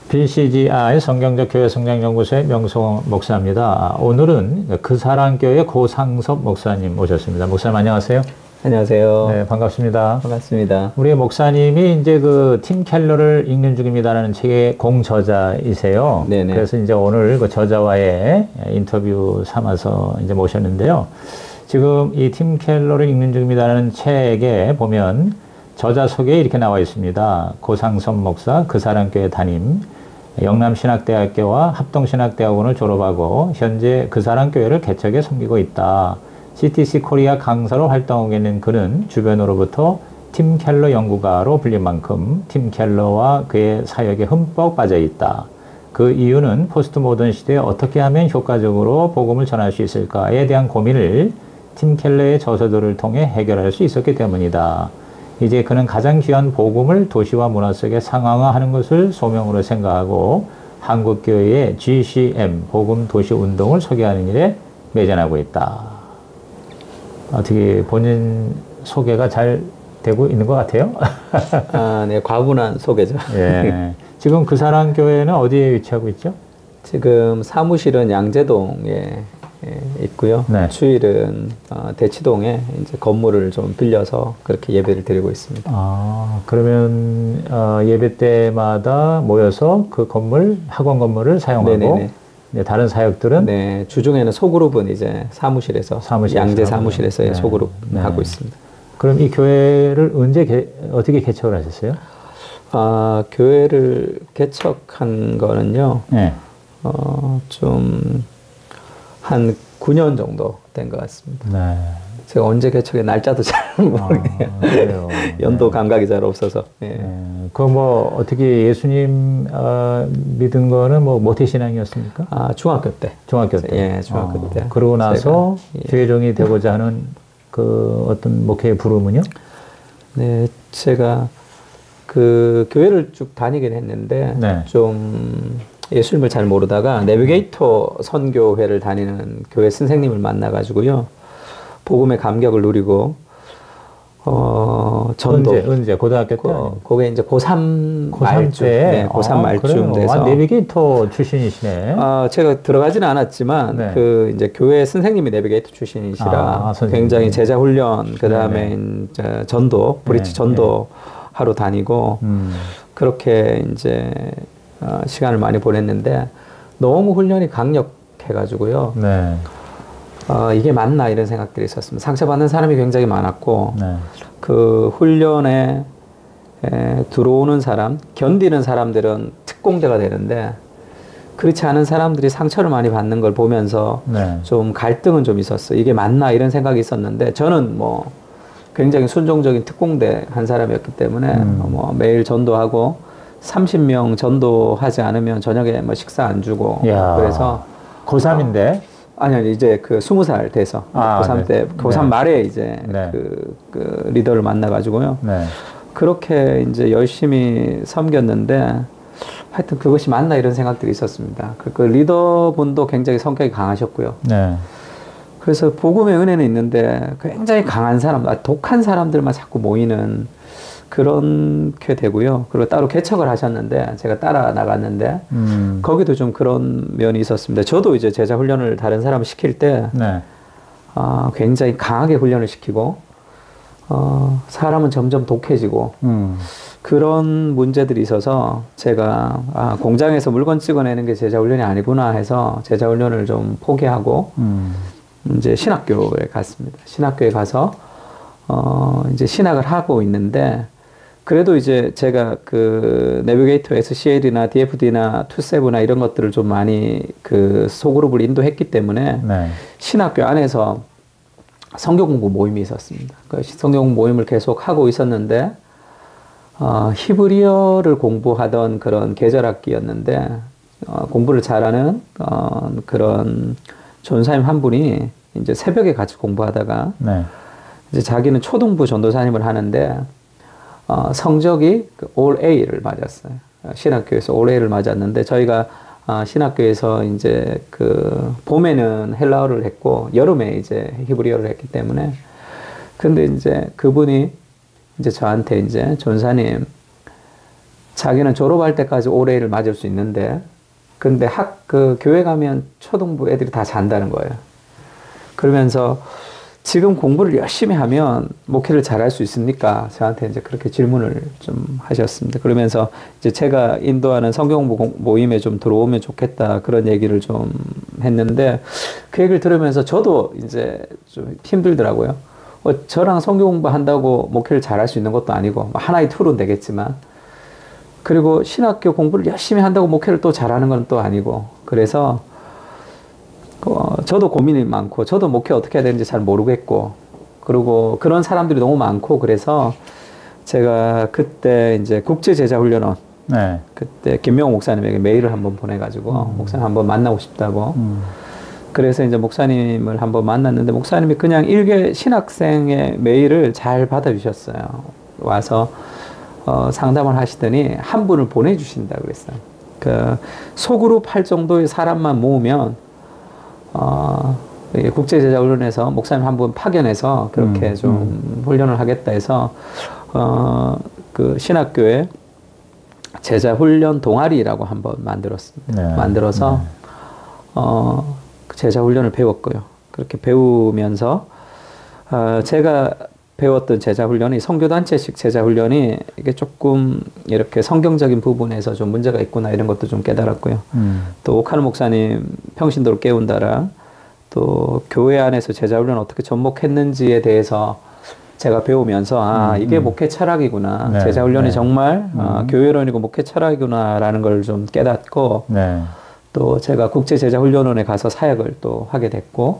BCGI 성경적 교회 성장연구소의 명성 목사입니다. 오늘은 그 사랑교회 고상섭 목사님 모셨습니다. 목사님 안녕하세요. 안녕하세요. 네, 반갑습니다. 반갑습니다. 우리 목사님이 이제 그 팀 켈러를 읽는 중입니다라는 책의 공저자이세요. 네네. 그래서 이제 오늘 그 저자와의 인터뷰 삼아서 이제 모셨는데요. 지금 이 팀 켈러를 읽는 중입니다라는 책에 보면 저자 소개에 이렇게 나와 있습니다. 고상섭 목사, 그 사랑교회 담임, 영남신학대학교와 합동신학대학원을 졸업하고 현재 그 사랑교회를 개척해 섬기고 있다. CTC 코리아 강사로 활동하고 있는 그는 주변으로부터 팀 켈러 연구가로 불린 만큼 팀 켈러와 그의 사역에 흠뻑 빠져 있다. 그 이유는 포스트 모던 시대에 어떻게 하면 효과적으로 복음을 전할 수 있을까에 대한 고민을 팀 켈러의 저서들을 통해 해결할 수 있었기 때문이다. 이제 그는 가장 귀한 복음을 도시와 문화 속에 상황화하는 것을 소명으로 생각하고 한국교회의 GCM 복음 도시 운동을 소개하는 일에 매진하고 있다. 어떻게 본인 소개가 잘 되고 있는 것 같아요? 네, 과분한 소개죠. 예. 지금 그 사랑교회는 어디에 위치하고 있죠? 지금 사무실은 양재동에 있고요. 네. 주일은 대치동에 이제 건물을 좀 빌려서 그렇게 예배를 드리고 있습니다. 아, 그러면 예배 때마다 모여서 그 건물, 학원 건물을 사용하고 네네네. 네, 다른 사역들은 네, 주중에는 소그룹은 이제 사무실에서 양재 사무실에서 네. 소그룹 네. 하고 있습니다. 그럼 이 교회를 언제 어떻게 개척을 하셨어요? 교회를 개척한 거는요. 네. 좀 한 9년 정도 된 것 같습니다. 네. 제가 언제 개척의 날짜도 잘 모르겠네요. 그래요. 연도 네. 감각이 잘 없어서. 예. 네. 그 뭐 어떻게 예수님 믿은 거는 뭐 모태신앙이었습니까? 중학교 때. 중학교 때. 예, 중학교 때. 그러고 나서 제가, 주의종이 되고자 하는 그 어떤 목회의 부름은요? 네, 제가 그 교회를 쭉 다니긴 했는데 네. 좀 예수님을 잘 모르다가 내비게이터 선교회를 다니는 교회 선생님을 만나가지고요. 복음의 감격을 누리고 전도 언제 고등학교 때? 그게 이제 고3 말쯤 때? 네, 고3 말쯤 돼서 내비게이터 출신이시네. 제가 들어가지는 않았지만 네. 그 이제 교회 선생님이 내비게이터 출신이시라 굉장히 제자 훈련 그다음에 이제 전도 브릿지 전도 하러 다니고 그렇게 이제 시간을 많이 보냈는데 너무 훈련이 강력해가지고요. 네. 이게 맞나 이런 생각들이 있었습니다. 상처받는 사람이 굉장히 많았고 네. 그 훈련에 들어오는 사람, 견디는 사람들은 특공대가 되는데 그렇지 않은 사람들이 상처를 많이 받는 걸 보면서 네. 좀 갈등은 좀 있었어요. 이게 맞나 이런 생각이 있었는데 저는 뭐 굉장히 순종적인 특공대 한 사람이었기 때문에 뭐 매일 전도하고 30명 전도하지 않으면 저녁에 뭐 식사 안 주고 그래서 고3인데 아니 이제 그 20살 돼서 고3 때 고3 말에 이제 그 리더를 만나가지고요. 네. 그렇게 이제 열심히 섬겼는데 하여튼 그것이 맞나 이런 생각들이 있었습니다. 그 리더분도 굉장히 성격이 강하셨고요. 네. 그래서 복음의 은혜는 있는데 굉장히 강한 사람, 독한 사람들만 자꾸 모이는 그렇게 되고요. 그리고 따로 개척을 하셨는데 제가 따라 나갔는데 거기도 좀 그런 면이 있었습니다. 저도 이제 제자 훈련을 다른 사람을 시킬 때 네. 굉장히 강하게 훈련을 시키고 사람은 점점 독해지고 그런 문제들이 있어서 제가 공장에서 물건 찍어내는 게 제자 훈련이 아니구나 해서 제자 훈련을 좀 포기하고 이제 신학교에 갔습니다. 신학교에 가서 이제 신학을 하고 있는데 그래도 이제 제가 그 내비게이터 SCL이나 DFD나 투세브나 이런 것들을 좀 많이 그 소그룹을 인도했기 때문에 신학교 안에서 성경 공부 모임이 있었습니다. 그 성경 공부 모임을 계속 하고 있었는데 히브리어를 공부하던 그런 계절학기였는데 공부를 잘하는 그런 전사님 한 분이 이제 새벽에 같이 공부하다가 이제 자기는 초등부 전도사님을 하는데 성적이 All A를 맞았어요. 신학교에서 All A를 맞았는데 저희가 신학교에서 이제 그 봄에는 헬라어를 했고 여름에 이제 히브리어를 했기 때문에 근데 이제 그분이 이제 저한테 이제 전사님 자기는 졸업할 때까지 올해를 맞을 수 있는데, 근데 교회 가면 초등부 애들이 다 잔다는 거예요. 그러면서 지금 공부를 열심히 하면 목회를 잘할 수 있습니까? 저한테 이제 그렇게 질문을 좀 하셨습니다. 그러면서 이제 제가 인도하는 성경공부 모임에 좀 들어오면 좋겠다, 그런 얘기를 좀 했는데, 그 얘기를 들으면서 저도 이제 좀 힘들더라고요. 저랑 성경공부 한다고 목회를 잘할 수 있는 것도 아니고, 하나의 툴은 되겠지만, 그리고 신학교 공부를 열심히 한다고 목회를 또 잘하는 건 또 아니고, 그래서 저도 고민이 많고, 저도 목회 어떻게 해야 되는지 잘 모르겠고, 그리고 그런 사람들이 너무 많고, 그래서 제가 그때 이제 국제제자훈련원, 네. 그때 김명호 목사님에게 메일을 한번 보내가지고, 목사님 한번 만나고 싶다고. 그래서 이제 목사님을 한번 만났는데, 목사님이 그냥 일개 신학생의 메일을 잘 받아주셨어요. 와서 상담을 하시더니 한 분을 보내주신다 그랬어요. 소그룹 할 정도의 사람만 모으면 국제제자훈련에서 목사님 한 분 파견해서 그렇게 좀 훈련을 하겠다 해서 그 신학교에 제자훈련 동아리라고 한번 만들었습니다. 네. 만들어서 제자훈련을 배웠고요. 그렇게 배우면서 제가 배웠던 제자훈련이 선교단체식 제자훈련이 이게 조금 이렇게 성경적인 부분에서 좀 문제가 있구나, 이런 것도 좀 깨달았고요. 또 오카노 목사님 평신도를 깨운다라, 또 교회 안에서 제자훈련 어떻게 전목했는지에 대해서 제가 배우면서 이게 목회 철학이구나. 네, 제자훈련이 네. 정말 교회론이고 목회 철학이구나라는 걸 좀 깨닫고, 네. 또 제가 국제제자훈련원에 가서 사역을 또 하게 됐고,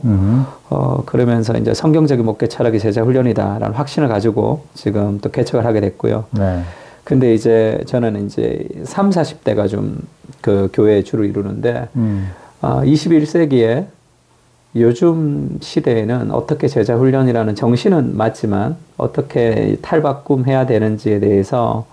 그러면서 이제 성경적인 목회 철학이 제자훈련이다라는 확신을 가지고 지금 또 개척을 하게 됐고요. 네. 근데 이제 저는 이제 30, 40대가 좀 그 교회의 주를 이루는데, 21세기에 요즘 시대에는 어떻게 제자훈련이라는 정신은 맞지만 어떻게 탈바꿈해야 되는지에 대해서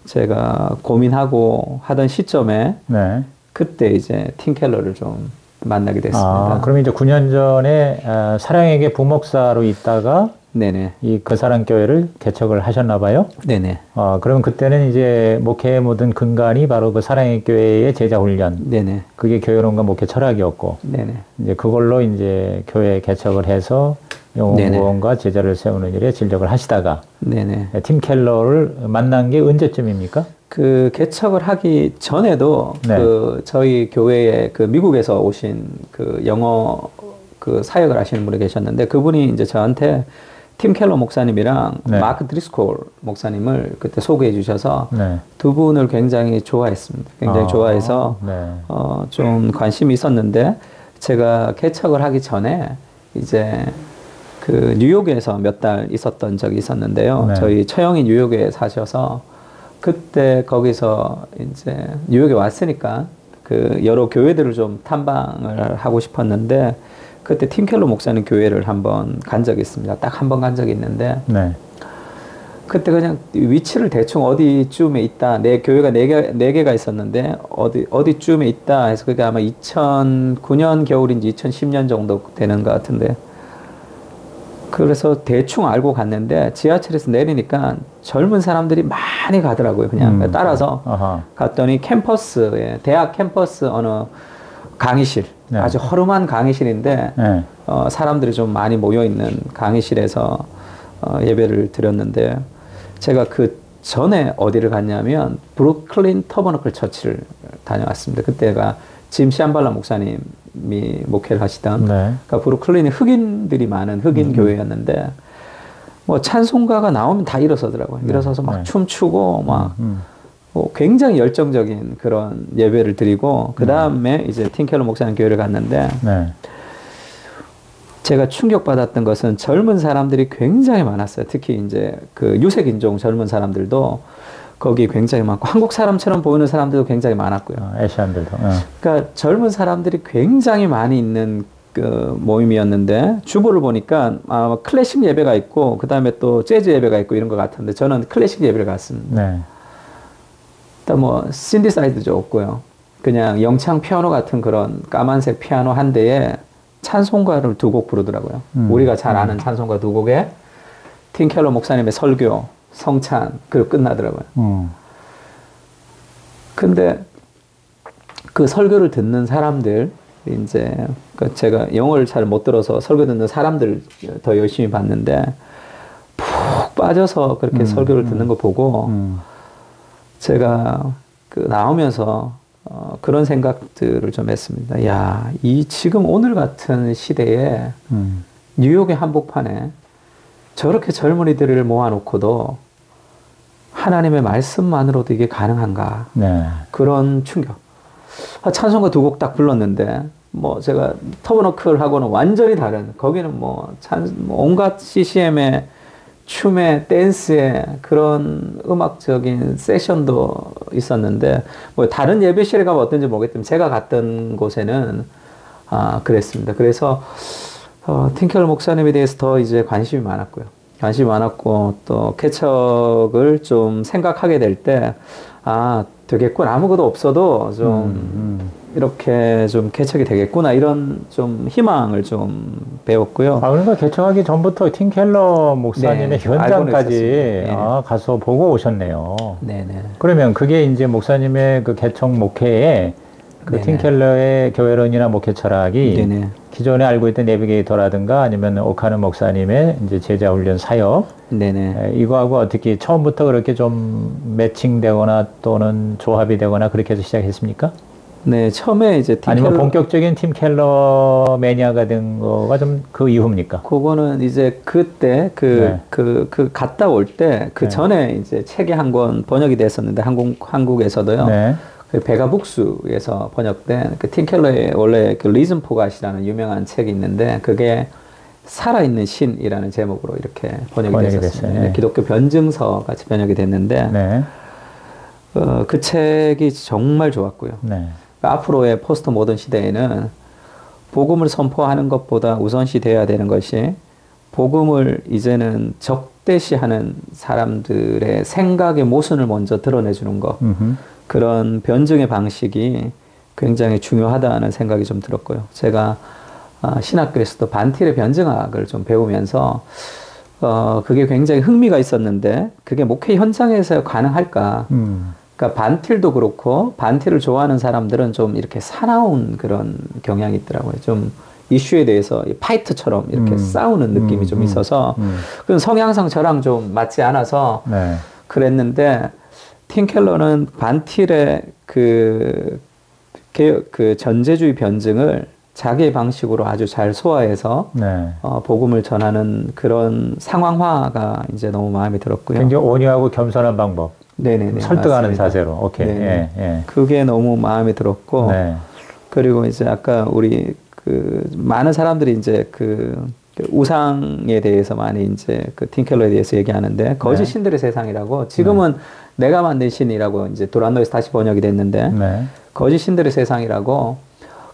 제가 고민하고 하던 시점에, 네. 그때 이제 팀 켈러를 좀 만나게 됐습니다. 그럼 이제 9년 전에 사랑에게 부목사로 있다가 네네. 이 거사랑교회를 개척을 하셨나 봐요? 네네. 그러면 그때는 이제 목회의 모든 근간이 바로 그 사랑의 교회의 제자훈련. 네네. 그게 교회론과 목회 철학이었고. 네네. 이제 그걸로 이제 교회 개척을 해서 영혼구원과 제자를 세우는 일에 진력을 하시다가. 네네. 팀 켈러를 만난 게 언제쯤입니까? 그 개척을 하기 전에도 네. 그 저희 교회에 그 미국에서 오신 그 영어 그 사역을 하시는 분이 계셨는데, 그분이 이제 저한테 팀 켈러 목사님이랑 네. 마크 드리스콜 목사님을 그때 소개해 주셔서 네. 두 분을 굉장히 좋아했습니다. 굉장히 좋아해서 네. 좀 관심이 있었는데, 제가 개척을 하기 전에 이제 그 뉴욕에서 몇 달 있었던 적이 있었는데요. 네. 저희 처형이 뉴욕에 사셔서 그때 거기서 이제 뉴욕에 왔으니까 그 여러 교회들을 좀 탐방을 하고 싶었는데, 그때 팀 켈러 목사님 교회를 한번 간 적이 있습니다. 딱 한 번 간 적이 있는데, 네. 그때 그냥 위치를 대충 어디쯤에 있다, 내 교회가 네 개가 있었는데 어디쯤에 있다 해서, 그게 아마 2009년 겨울인지 2010년 정도 되는 것 같은데, 그래서 대충 알고 갔는데 지하철에서 내리니까 젊은 사람들이 많이 가더라고요. 그냥 따라서 갔더니 캠퍼스에, 대학 캠퍼스 어느 강의실, 네. 아주 허름한 강의실인데 네. 사람들이 좀 많이 모여있는 강의실에서 예배를 드렸는데, 제가 그 전에 어디를 갔냐면 브루클린 터버너클 처치를 다녀왔습니다. 그때가 짐 시안발라 목사님이 목회를 하시던, 네. 그러니까 브루클린이 흑인들이 많은 흑인 교회였는데, 뭐 찬송가가 나오면 다 일어서더라고요. 네. 일어서서 막 네. 춤추고 막 굉장히 열정적인 그런 예배를 드리고, 그 다음에 이제 팀 켈러 목사님 교회를 갔는데, 네. 제가 충격받았던 것은 젊은 사람들이 굉장히 많았어요. 특히 이제 그 유색인종 젊은 사람들도 거기 굉장히 많고, 한국 사람처럼 보이는 사람들도 굉장히 많았고요. 아시안들도. 그러니까 젊은 사람들이 굉장히 많이 있는 그 모임이었는데, 주보를 보니까 클래식 예배가 있고, 그 다음에 또 재즈 예배가 있고 이런 것 같은데, 저는 클래식 예배를 갔습니다. 네. 일단 뭐 신디사이드도 없고요. 그냥 영창 피아노 같은 그런 까만색 피아노 한 대에 찬송가를 두 곡 부르더라고요. 우리가 잘 아는 찬송가 두 곡에 팀 켈러 목사님의 설교, 성찬, 그리고 끝나더라고요. 근데 그 설교를 듣는 사람들, 이제 제가 영어를 잘 못 들어서 설교 듣는 사람들 더 열심히 봤는데 푹 빠져서 그렇게 설교를 듣는 거 보고 제가 그 나오면서 그런 생각들을 좀 했습니다. 야, 이 지금 오늘 같은 시대에 뉴욕의 한복판에 저렇게 젊은이들을 모아놓고도 하나님의 말씀만으로도 이게 가능한가? 네. 그런 충격. 찬송가 두 곡 딱 불렀는데, 뭐 제가 터버너클하고는 완전히 다른, 거기는 뭐 온갖 CCM의 춤에 댄스에 그런 음악적인 세션도 있었는데, 뭐 다른 예배실에 가면 어떤지 모르겠지만 제가 갔던 곳에는 그랬습니다. 그래서 팀켈러 목사님에 대해서 더 이제 관심이 많았고 또 개척을 좀 생각하게 될 때 되겠군, 아무것도 없어도 좀 이렇게 좀 개척이 되겠구나, 이런 좀 희망을 좀 배웠고요. 그러니까 개척하기 전부터 팀켈러 목사님의 네, 현장까지 가서 보고 오셨네요. 네네. 그러면 그게 이제 목사님의 그 개척 목회에 그 팀켈러의 교회론이나 목회 철학이 네네. 기존에 알고 있던 내비게이터라든가 아니면 오카는 목사님의 이제 제자 훈련 사역, 네네. 이거하고 어떻게 처음부터 그렇게 좀 매칭되거나 또는 조합이 되거나 그렇게 해서 시작했습니까? 네, 처음에 이제 아니면 본격적인 팀켈러 매니아가 된 거가 좀 그 이후입니까? 그거는 이제 그때 갔다 올 때 그 전에 이제 책이 한 권 번역이 됐었는데 한국에서도요. 네. 그 베가북스에서 번역된 그 팀켈러의 원래 그 리즌 포갓이라는 유명한 책이 있는데 그게 살아있는 신이라는 제목으로 이렇게 번역이 됐었습니다. 네. 기독교 변증서 같이 번역이 됐는데 네. 그 책이 정말 좋았고요. 네. 앞으로의 포스트 모던 시대에는 복음을 선포하는 것보다 우선시 되어야 되는 것이 복음을 이제는 적대시하는 사람들의 생각의 모순을 먼저 드러내주는 것. 그런 변증의 방식이 굉장히 중요하다는 생각이 좀 들었고요. 제가 신학교에서도 반틸의 변증학을 좀 배우면서 그게 굉장히 흥미가 있었는데 그게 목회 현장에서 가능할까? 그러니까 반틸도 그렇고 반틸을 좋아하는 사람들은 좀 이렇게 사나운 그런 경향이 있더라고요. 좀 이슈에 대해서 파이트처럼 이렇게 싸우는 느낌이 좀 있어서 그건 성향상 저랑 좀 맞지 않아서 그랬는데 팀켈러는 반틸의 그 전제주의 변증을 자기의 방식으로 아주 잘 소화해서 복음을 전하는 그런 상황화가 이제 너무 마음에 들었고요. 굉장히 온유하고 겸손한 방법. 네네네. 설득하는 맞습니다. 자세로. 오케이. 예. 그게 너무 마음에 들었고, 그리고 이제 아까 우리 그 많은 사람들이 이제 그 우상에 대해서 많이 이제 그 팀켈러에 대해서 얘기하는데 거짓 신들의 세상이라고 지금은 내가 만든 신이라고 이제 도란노에서 다시 번역이 됐는데 거짓 신들의 세상이라고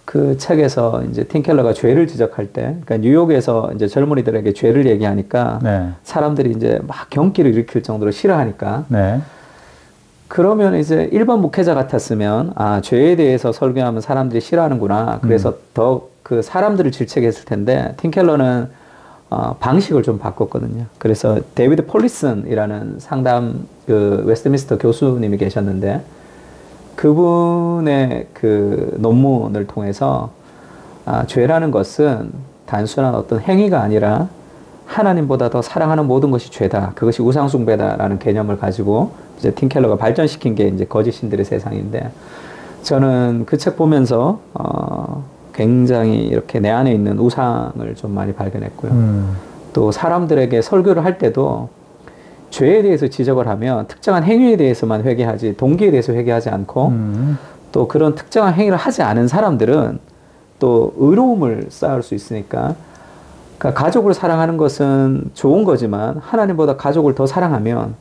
그 책에서 이제 팀켈러가 죄를 지적할 때, 그러니까 뉴욕에서 이제 젊은이들에게 죄를 얘기하니까 사람들이 이제 막 경기를 일으킬 정도로 싫어하니까 그러면 이제 일반 목회자 같았으면 죄에 대해서 설교하면 사람들이 싫어하는구나. 그래서 더 그 사람들을 질책했을 텐데 팀켈러는 방식을 좀 바꿨거든요. 그래서 데이비드 폴리슨이라는 상담 그 웨스트민스터 교수님이 계셨는데 그분의 그 논문을 통해서 죄라는 것은 단순한 어떤 행위가 아니라 하나님보다 더 사랑하는 모든 것이 죄다. 그것이 우상숭배다라는 개념을 가지고 이제 팀켈러가 발전시킨 게 이제 거짓 신들의 세상인데 저는 그 책 보면서 굉장히 이렇게 내 안에 있는 우상을 좀 많이 발견했고요. 또 사람들에게 설교를 할 때도 죄에 대해서 지적을 하면 특정한 행위에 대해서만 회개하지 동기에 대해서 회개하지 않고 또 그런 특정한 행위를 하지 않은 사람들은 또 의로움을 쌓을 수 있으니까 그러니까 가족을 사랑하는 것은 좋은 거지만 하나님보다 가족을 더 사랑하면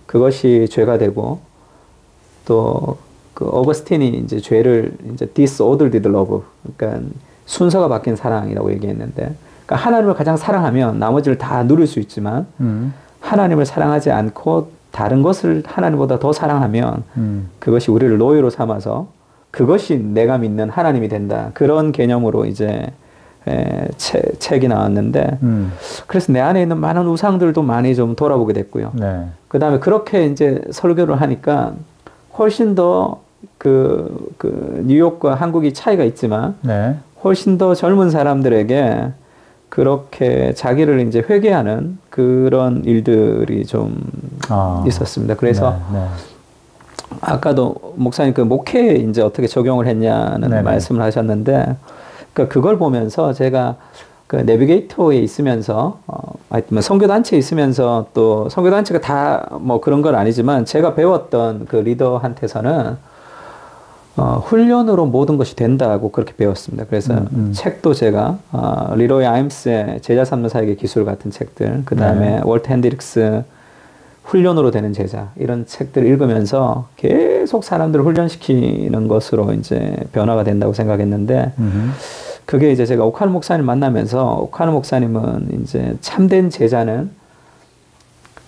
그것이 죄가 되고 또 그 어거스틴이 이제 죄를 이제 disordered love, 그러니까 순서가 바뀐 사랑이라고 얘기했는데, 그러니까 하나님을 가장 사랑하면 나머지를 다 누릴 수 있지만 하나님을 사랑하지 않고 다른 것을 하나님보다 더 사랑하면 그것이 우리를 노예로 삼아서 그것이 내가 믿는 하나님이 된다. 그런 개념으로 이제 책이 나왔는데 그래서 내 안에 있는 많은 우상들도 많이 좀 돌아보게 됐고요. 그 다음에 그렇게 이제 설교를 하니까 훨씬 더 그 뉴욕과 한국이 차이가 있지만 네. 훨씬 더 젊은 사람들에게 그렇게 자기를 이제 회개하는 그런 일들이 좀 있었습니다. 그래서 네, 네. 아까도 목사님 그 목회에 이제 어떻게 적용을 했냐는 네네. 말씀을 하셨는데, 그러니까 그걸 보면서 제가 그 내비게이터에 있으면서 하여튼 선교단체에 있으면서 또 선교단체가 다 뭐 그런 건 아니지만 제가 배웠던 그 리더한테서는 훈련으로 모든 것이 된다고 그렇게 배웠습니다. 그래서 책도 제가 리로이 아임스의 제자 삼는 사역의 기술 같은 책들, 그 다음에 네. 월트 핸드릭스 훈련으로 되는 제자, 이런 책들을 읽으면서 계속 사람들을 훈련시키는 것으로 이제 변화가 된다고 생각했는데, 그게 이제 제가 오카노 목사님 만나면서, 오카노 목사님은 이제 참된 제자는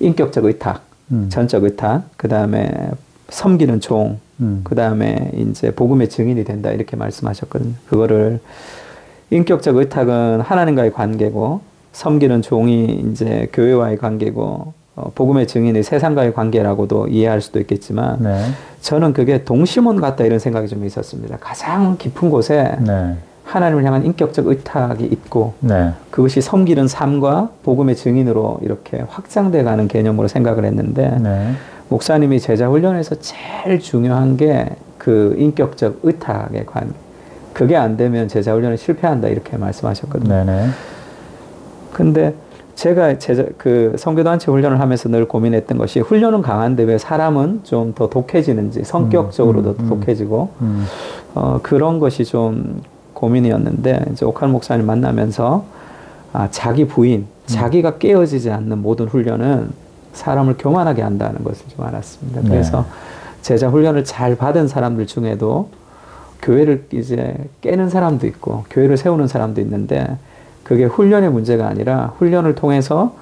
인격적 의탁, 전적 의탁, 그 다음에 섬기는 종, 그 다음에 이제 복음의 증인이 된다, 이렇게 말씀하셨거든요. 그거를 인격적 의탁은 하나님과의 관계고, 섬기는 종이 이제 교회와의 관계고, 복음의 증인이 세상과의 관계라고도 이해할 수도 있겠지만, 네. 저는 그게 동심원 같다, 이런 생각이 좀 있었습니다. 가장 깊은 곳에 네. 하나님을 향한 인격적 의탁이 있고, 네. 그것이 섬기는 삶과 복음의 증인으로 이렇게 확장돼 가는 개념으로 생각을 했는데, 네. 목사님이 제자 훈련에서 제일 중요한 게 그 인격적 의탁의 관계. 그게 안 되면 제자 훈련에 실패한다, 이렇게 말씀하셨거든요. 네네. 근데 제가 그 선교단체 훈련을 하면서 늘 고민했던 것이, 훈련은 강한데 왜 사람은 좀 더 독해지는지, 성격적으로도 독해지고, 그런 것이 좀 고민이었는데, 이제 오카노 목사님 만나면서, 자기 부인, 자기가 깨어지지 않는 모든 훈련은 사람을 교만하게 한다는 것을 좀 알았습니다. 그래서 제자 훈련을 잘 받은 사람들 중에도 교회를 이제 깨는 사람도 있고, 교회를 세우는 사람도 있는데, 그게 훈련의 문제가 아니라 훈련을 통해서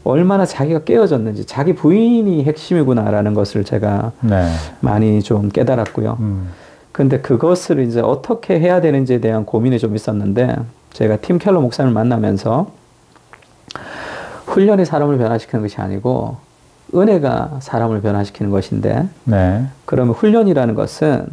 얼마나 자기가 깨어졌는지, 자기 부인이 핵심이구나라는 것을 제가 네. 많이 좀 깨달았고요. 근데 그것을 이제 어떻게 해야 되는지에 대한 고민이 좀 있었는데, 제가 팀 켈러 목사님을 만나면서 훈련이 사람을 변화시키는 것이 아니고 은혜가 사람을 변화시키는 것인데, 네. 그러면 훈련이라는 것은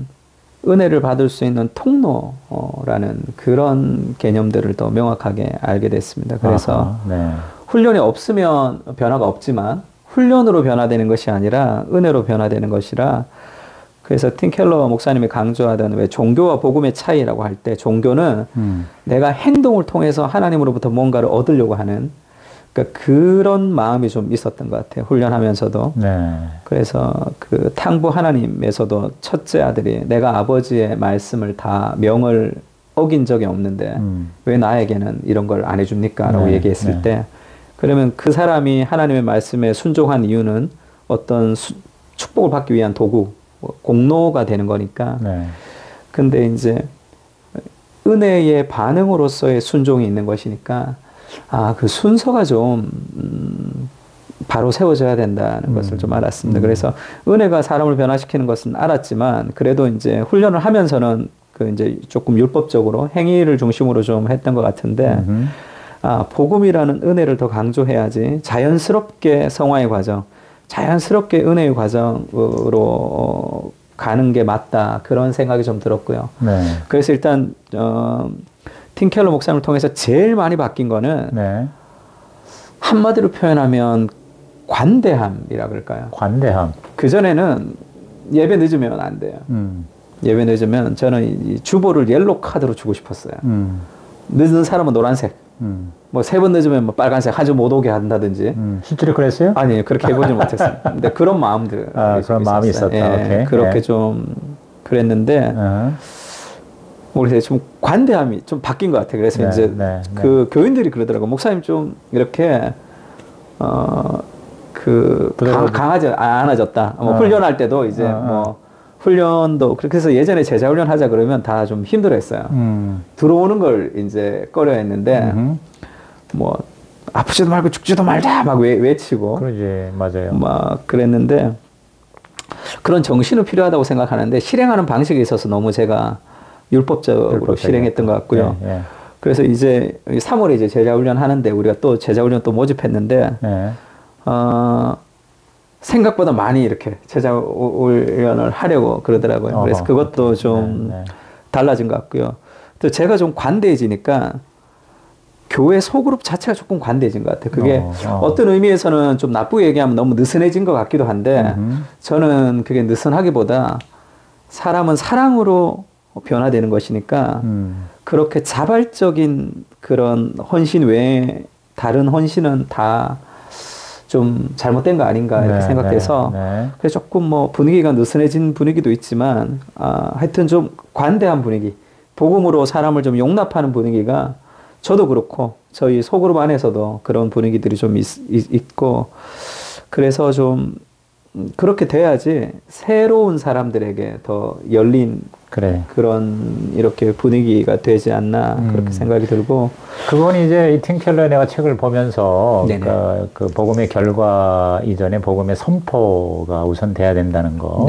은혜를 받을 수 있는 통로라는 그런 개념들을 더 명확하게 알게 됐습니다. 그래서 네. 훈련이 없으면 변화가 없지만 훈련으로 변화되는 것이 아니라 은혜로 변화되는 것이라, 그래서 팀 켈러 목사님이 강조하던 왜 종교와 복음의 차이라고 할 때, 종교는 내가 행동을 통해서 하나님으로부터 뭔가를 얻으려고 하는, 그러니까 그런 마음이 좀 있었던 것 같아요. 훈련하면서도. 네. 그래서 그 탕부 하나님에서도 첫째 아들이 내가 아버지의 말씀을 다 명을 어긴 적이 없는데 왜 나에게는 이런 걸 안 해줍니까? 라고 얘기했을 때, 그러면 그 사람이 하나님의 말씀에 순종한 이유는 어떤 축복을 받기 위한 도구, 공로가 되는 거니까. 근데 이제 은혜의 반응으로서의 순종이 있는 것이니까, 그 순서가 좀 바로 세워져야 된다는 것을 좀 알았습니다. 그래서 은혜가 사람을 변화시키는 것은 알았지만, 그래도 이제 훈련을 하면서는 그 이제 조금 율법적으로 행위를 중심으로 좀 했던 것 같은데, 복음이라는 은혜를 더 강조해야지 자연스럽게 성화의 과정, 자연스럽게 은혜의 과정으로 가는 게 맞다, 그런 생각이 좀 들었고요. 그래서 일단 팀 켈러 목사님을 통해서 제일 많이 바뀐 거는 한마디로 표현하면 관대함이라 그럴까요? 관대함. 그전에는 예배 늦으면 안 돼요. 예배 늦으면 저는 이 주보를 옐로 카드로 주고 싶었어요. 늦은 사람은 노란색. 뭐 3번 늦으면 뭐 빨간색, 한 주 못 오게 한다든지. 실제로 그랬어요? 아니, 그렇게 해보지 못했어요. 근데 그런 마음들. 그런 마음이 있었다. 예, 그렇게 좀 그랬는데, 모르겠어요. 좀 관대함이 좀 바뀐 것 같아요. 그래서 이제 그 교인들이 그러더라고요. 목사님 좀 이렇게, 강하지 않아졌다. 뭐 훈련할 때도 이제 뭐, 훈련도, 그렇게 해서 예전에 제자 훈련 하자 그러면 다 좀 힘들어 했어요. 들어오는 걸 이제 꺼려 했는데, 뭐, 아프지도 말고 죽지도 말자 막 외치고. 그러지, 맞아요. 막 그랬는데, 그런 정신은 필요하다고 생각하는데, 실행하는 방식에 있어서 너무 제가 율법적으로 실행했던 것 같고요. 그래서 이제 3월에 이제 제자 훈련 하는데, 우리가 또 제자 훈련 또 모집했는데, 생각보다 많이 이렇게 제자 훈련을 하려고 그러더라고요. 그래서 그것도 좀 달라진 것 같고요. 또 제가 좀 관대해지니까 교회 소그룹 자체가 조금 관대해진 것 같아요. 그게 어떤 의미에서는 좀 나쁘게 얘기하면 너무 느슨해진 것 같기도 한데 저는 그게 느슨하기보다 사람은 사랑으로 변화되는 것이니까 그렇게 자발적인 그런 헌신 외에 다른 헌신은 다 좀 잘못된 거 아닌가 이렇게 생각돼서 그래서 조금 뭐 분위기가 느슨해진 분위기도 있지만 하여튼 좀 관대한 분위기, 복음으로 사람을 좀 용납하는 분위기가 저도 그렇고 저희 소그룹 안에서도 그런 분위기들이 좀 있고 그래서 좀 그렇게 돼야지 새로운 사람들에게 더 열린 그런 이렇게 분위기가 되지 않나 그렇게 생각이 들고 그건 이제 이 팀 켈러의 내가 책을 보면서 그 복음의 결과 이전에 복음의 선포가 우선 돼야 된다는 거.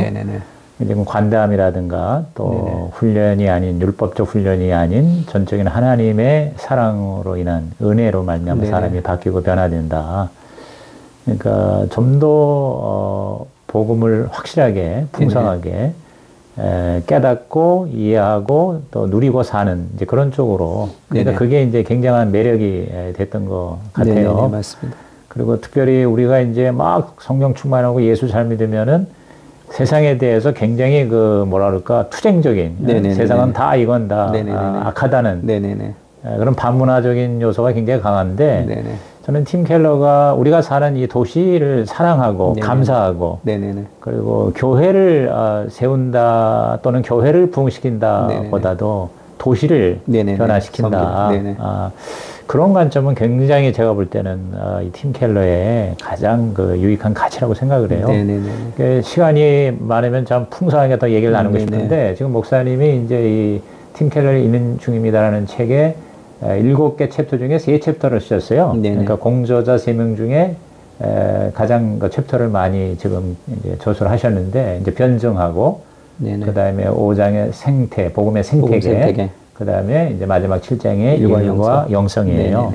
이제 관대함이라든가 또 훈련이 아닌 율법적 훈련이 아닌 전적인 하나님의 사랑으로 인한 은혜로 말미암아 사람이 바뀌고 변화된다. 그러니까 좀 더 복음을 확실하게 풍성하게 깨닫고 이해하고 또 누리고 사는 이제 그런 쪽으로 그러니까 그게 이제 굉장한 매력이 됐던 것 같아요. 맞습니다. 그리고 특별히 우리가 이제 막 성령 충만하고 예수 잘 믿으면은 세상에 대해서 굉장히 그 뭐라 그럴까 투쟁적인 세상은 다 이건 다 악하다는 그런 반문화적인 요소가 굉장히 강한데 저는 팀 켈러가 우리가 사는 이 도시를 사랑하고 감사하고 그리고 교회를 세운다 또는 교회를 부흥시킨다 보다도 도시를 변화시킨다. 그런 관점은 굉장히 제가 볼 때는 이 팀 켈러의 가장 그 유익한 가치라고 생각을 해요. 시간이 많으면 참 풍성하게 더 얘기를 나누고 싶은데 지금 목사님이 이제 이 팀 켈러를 읽는 중입니다라는 책에 7개 챕터 중에 3챕터를 쓰셨어요. 그러니까 공저자 3명 중에 가장 그 챕터를 많이 지금 이제 저술을 하셨는데 이제 변증하고 그 다음에 5장의 생태, 복음의 생태계, 그 다음에 이제 마지막 7장의 일과 영성이에요.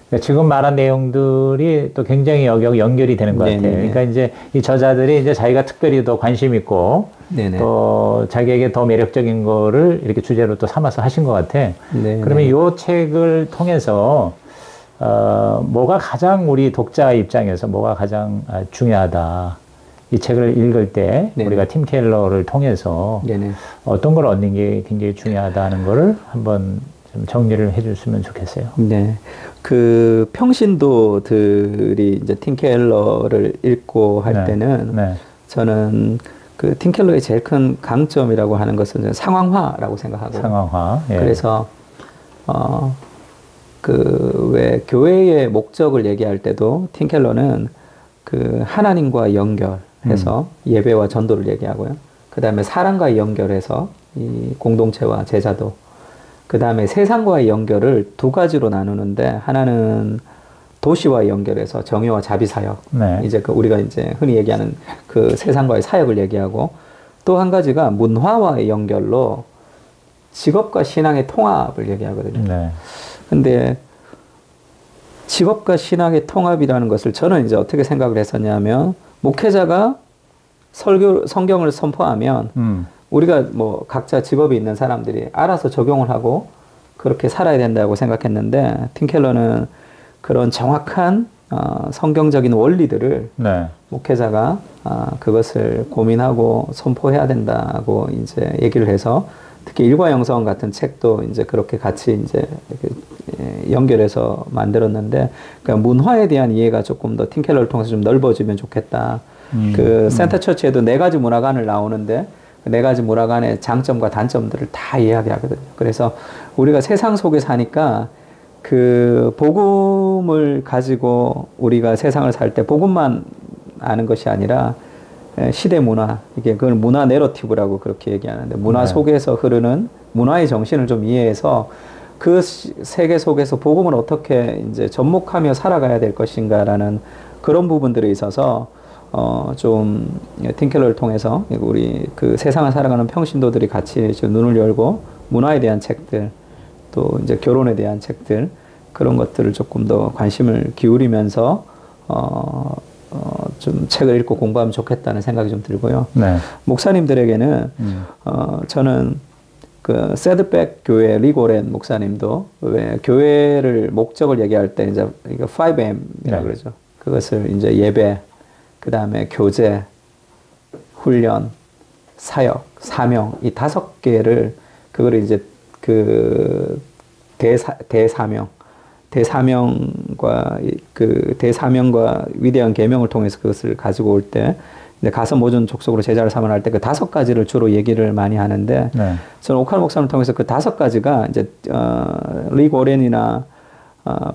그러니까 지금 말한 내용들이 또 굉장히 여기 연결이 되는 것 같아요. 그러니까 이제 이 저자들이 이제 자기가 특별히 더 관심 있고 또 자기에게 더 매력적인 거를 이렇게 주제로 또 삼아서 하신 것 같아. 그러면 이 책을 통해서 뭐가 가장 우리 독자 입장에서 뭐가 가장 중요하다. 이 책을 읽을 때 우리가 팀 켈러를 통해서 어떤 걸 얻는 게 굉장히 중요하다는 거를 한번 좀 정리를 해줬으면 좋겠어요. 그 평신도들이 이제 팀 켈러를 읽고 할 때는 저는 그 팀 켈러의 제일 큰 강점이라고 하는 것은 상황화라고 생각하고 상황화. 그래서 그 왜 교회의 목적을 얘기할 때도 팀 켈러는 그 하나님과 연결해서 예배와 전도를 얘기하고요. 그 다음에 사랑과 연결해서 이 공동체와 제자도, 그 다음에 세상과의 연결을 두 가지로 나누는데 하나는 도시와 연결해서 정의와 자비사역, 이제 그 우리가 이제 흔히 얘기하는 그 세상과의 사역을 얘기하고, 또 한 가지가 문화와의 연결로 직업과 신앙의 통합을 얘기하거든요. 근데 직업과 신앙의 통합이라는 것을 저는 이제 어떻게 생각을 했었냐면, 목회자가 성경을 선포하면 우리가 뭐 각자 직업이 있는 사람들이 알아서 적용을 하고 그렇게 살아야 된다고 생각했는데, 팀 켈러는 그런 정확한 성경적인 원리들을 목회자가 그것을 고민하고 선포해야 된다고 이제 얘기를 해서, 특히 일과 영성 같은 책도 이제 그렇게 같이 이제 연결해서 만들었는데, 그러니까 문화에 대한 이해가 조금 더 팀 켈러를 통해서 좀 넓어지면 좋겠다. 그 센터 처치에도 4가지 문화관을 나오는데 그 4가지 문화관의 장점과 단점들을 다 이야기하거든요. 그래서 우리가 세상 속에 사니까 그 복음을 가지고 우리가 세상을 살 때 복음만 아는 것이 아니라 시대 문화, 이게 그걸 문화 내러티브라고 그렇게 얘기하는데, 문화 속에서 흐르는 문화의 정신을 좀 이해해서 그 세계 속에서 복음을 어떻게 이제 접목하며 살아가야 될 것인가라는 그런 부분들에 있어서 좀 팀 켈러를 통해서 우리 그 세상을 살아가는 평신도들이 같이 좀 눈을 열고 문화에 대한 책들, 또 이제 결혼에 대한 책들, 그런 것들을 조금 더 관심을 기울이면서 좀 책을 읽고 공부하면 좋겠다는 생각이 좀 들고요. 네. 목사님들에게는 저는 그 새드백 교회 리고렌 목사님도 왜 교회를 목적을 얘기할 때 이제 이거 5M이라고 네. 그러죠. 그것을 이제 예배, 그 다음에 교제, 훈련, 사역, 사명 이 5개를 그거를 이제 그 대사명과 그 대사명과 위대한 계명을 통해서 그것을 가지고 올 때 이제 가서 모든 족속으로 제자를 삼으라 할 때 그 5가지를 주로 얘기를 많이 하는데 네. 저는 오카노 목사님을 통해서 그 5가지가 이제 릭 오렌이나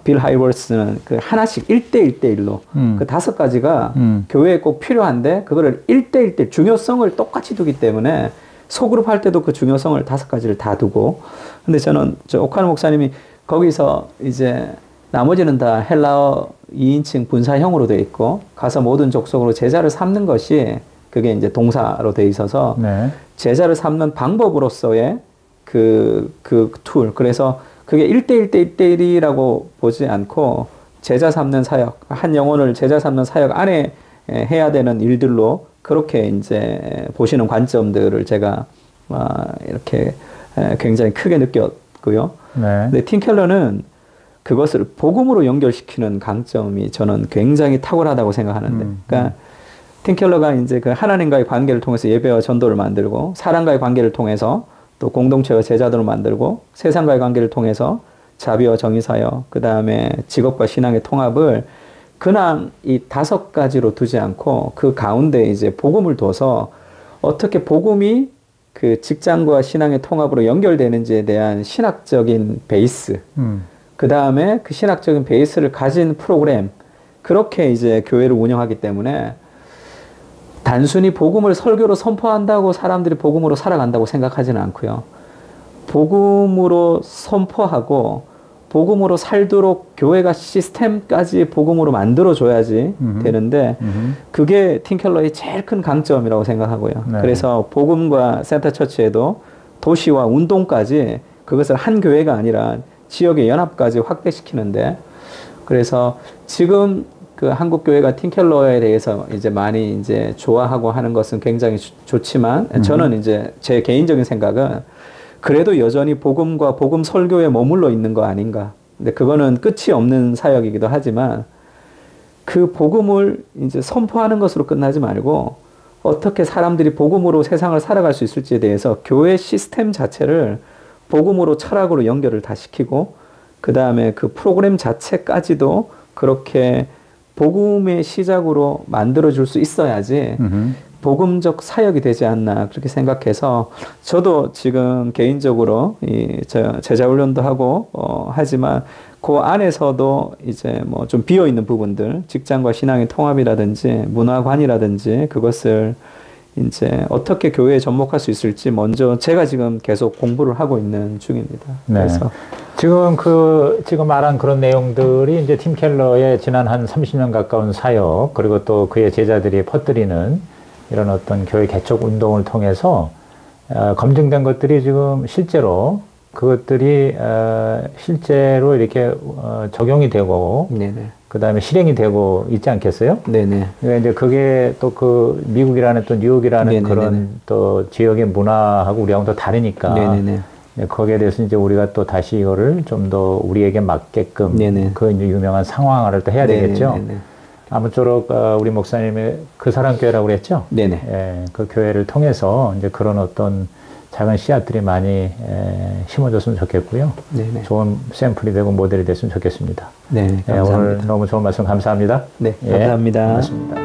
빌 하이월스는 그 하나씩 1대1로 그 5가지가 교회에 꼭 필요한데 그거를 1대1 중요성을 똑같이 두기 때문에 소그룹 할 때도 그 중요성을 5가지를 다 두고 근데 저는 오카노 목사님이 거기서 이제 나머지는 다 헬라어 2인칭 분사형으로 되어 있고 가서 모든 족속으로 제자를 삼는 것이 그게 이제 동사로 되어 있어서 네. 제자를 삼는 방법으로서의 그 툴. 그래서 그게 1대1이라고 보지 않고 제자 삼는 사역, 한 영혼을 제자 삼는 사역 안에 해야 되는 일들로 그렇게 이제 보시는 관점들을 제가 이렇게 굉장히 크게 느꼈고요. 네. 근데 팀 켈러는 그것을 복음으로 연결시키는 강점이 저는 굉장히 탁월하다고 생각하는데, 그러니까 팀 켈러가 이제 그 하나님과의 관계를 통해서 예배와 전도를 만들고, 사람과의 관계를 통해서 또 공동체와 제자들을 만들고, 세상과의 관계를 통해서 자비와 정의사역, 그 다음에 직업과 신앙의 통합을 그냥 이 5가지로 두지 않고 그 가운데 이제 복음을 둬서 어떻게 복음이 그 직장과 신앙의 통합으로 연결되는지에 대한 신학적인 베이스, 그 다음에 그 신학적인 베이스를 가진 프로그램, 그렇게 이제 교회를 운영하기 때문에 단순히 복음을 설교로 선포한다고 사람들이 복음으로 살아간다고 생각하지는 않고요. 복음으로 선포하고 복음으로 살도록 교회가 시스템까지 복음으로 만들어줘야지 되는데 그게 팀 켈러의 제일 큰 강점이라고 생각하고요. 네. 그래서 복음과 센터처치에도 도시와 운동까지 그것을 한 교회가 아니라 지역의 연합까지 확대시키는데 그래서 지금 그 한국 교회가 팀 켈러에 대해서 이제 많이 이제 좋아하고 하는 것은 굉장히 좋지만 저는 이제 제 개인적인 생각은 그래도 여전히 복음과 복음 설교에 머물러 있는 거 아닌가. 근데 그거는 끝이 없는 사역이기도 하지만 그 복음을 이제 선포하는 것으로 끝나지 말고 어떻게 사람들이 복음으로 세상을 살아갈 수 있을지에 대해서 교회 시스템 자체를 복음으로 철학으로 연결을 다 시키고 그 다음에 그 프로그램 자체까지도 그렇게 복음의 시작으로 만들어줄 수 있어야지 복음적 사역이 되지 않나 그렇게 생각해서 저도 지금 개인적으로 제자훈련도 하고 하지만 그 안에서도 이제 뭐 좀 비어 있는 부분들 직장과 신앙의 통합이라든지 문화관이라든지 그것을 이제 어떻게 교회에 접목할 수 있을지 먼저 제가 지금 계속 공부를 하고 있는 중입니다. 네. 그래서 지금 말한 그런 내용들이 이제 팀 켈러의 지난 한 30년 가까운 사역 그리고 또 그의 제자들이 퍼뜨리는 이런 어떤 교회 개척 운동을 통해서 검증된 것들이 지금 실제로 그것들이 실제로 이렇게 적용이 되고 네네. 그 다음에 실행이 되고 있지 않겠어요? 네네. 그러니까 이제 그게 또 그 미국이라는 또 뉴욕이라는 네네네. 그런 또 지역의 문화하고 우리하고는 또 다르니까 네네네. 거기에 대해서 이제 우리가 또 다시 이거를 좀 더 우리에게 맞게끔 네네. 그 이제 유명한 상황화를 또 해야 되겠죠. 네네네. 아무쪼록 우리 목사님의 그 사람 교회라고 그랬죠. 네네. 예, 그 교회를 통해서 이제 그런 어떤 작은 씨앗들이 많이 심어졌으면 좋겠고요. 네네. 좋은 샘플이 되고 모델이 됐으면 좋겠습니다. 네, 예, 감사합니다. 오늘 너무 좋은 말씀 감사합니다. 네, 예, 감사합니다. 고맙습니다.